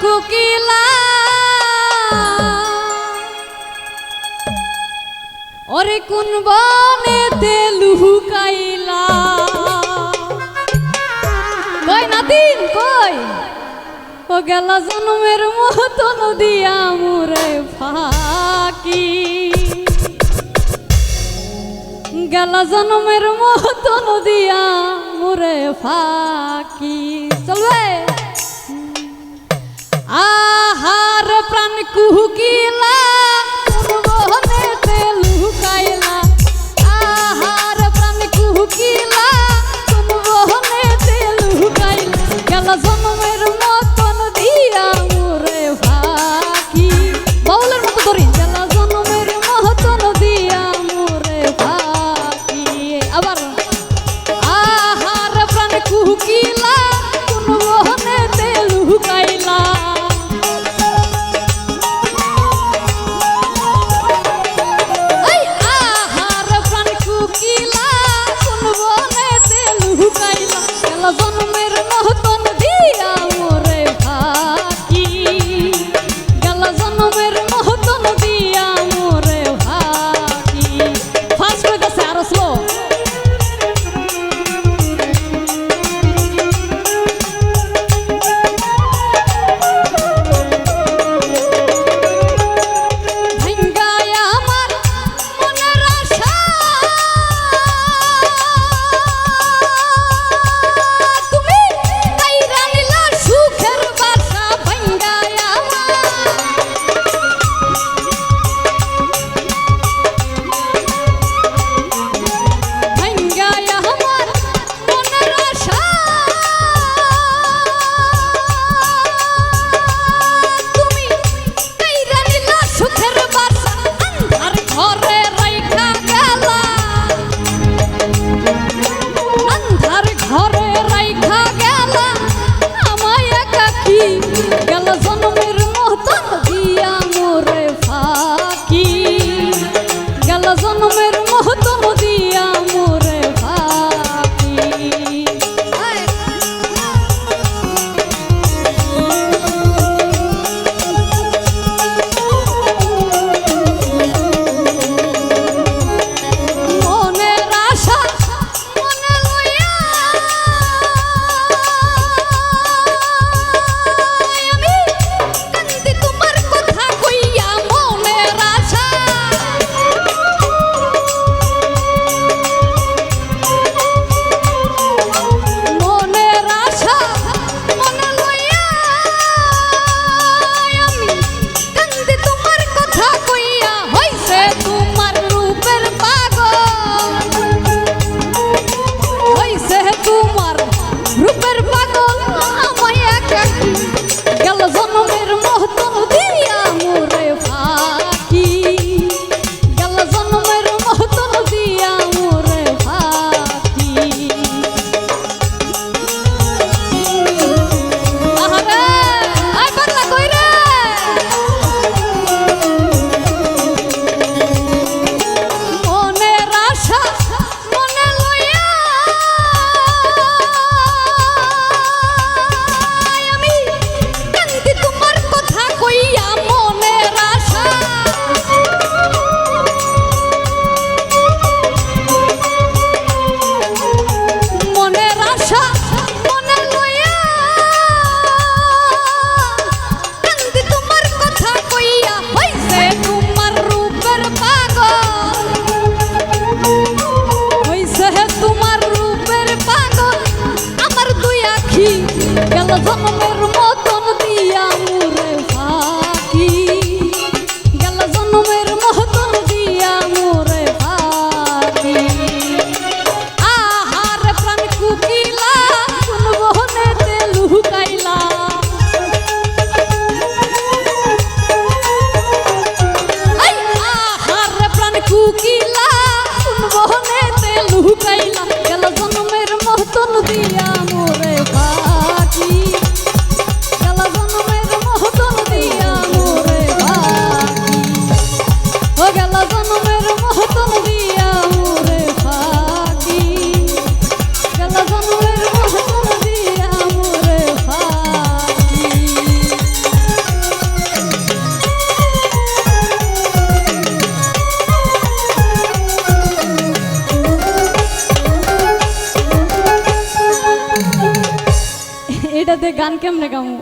কুকিলা ওরে কোন বনেতে লুকাইলা কই নাতিন কই ও গেলা জন্মের মতন দিয়া মুরে ফাঁকি গেলা জন্মের মতন দিয়া মুরে ফাঁকি চলবে আহার প্রাণ কুকিলা বনেতে লুকাইলা আহার প্রাণ কুকিলা বনেতে লুকাইলা গেলা জন্মের মতন দিয়া মুরে ফাঁকি বাউলের মতো ধরি গেলা জন্মের মতন দিয়া মুরে ফাঁকি আবার আহার প্রাণ কুকিলা বনেতে লুকাইলা জন্মের মতন দিয়া মোরে ফাঁকি গেলা জন্মের মতন দিয়া মোরে ফাঁকি ফাস্ট হয়ে গেছে আরো স্লো জন্মের মহতম দিয়া মোরে ফাঁকি মনের আশা মনে লইয়া আমি কান্দি তোমার কথা কইয়া মনের আশা রূপের পাগল আমায় একাকী গেল জন্মের মহতন দিয়া মোরে ফাঁকি গেল জন্মের মহতন দিয়া মোরে ফাঁকি আহারে আই পাগলা কই রে মনের আশা মনে লইয়া গেল জন্মের মতন দিয়া মোরে ফাঁকি গেল জন্মের মতন দিয়া মোরে ফাঁকি আহার প্রাণ কুকিলা কোন বনেতে লুকাইলা আহার প্রাণ কুকিলা কোন বনেতে লুকাইলা গেল জন্মের মতন দিয়া মোরে ফাঁকি গেলা জন্মের মহতন দিয়া মোরে ফাঁকি ও গেলা জন্মের মহতন দিয়া মোরে ফাঁকি গেলা জন্মের মহতন দিয়া মোরে ফাঁকি এইটাতে গান কেমনে গামু?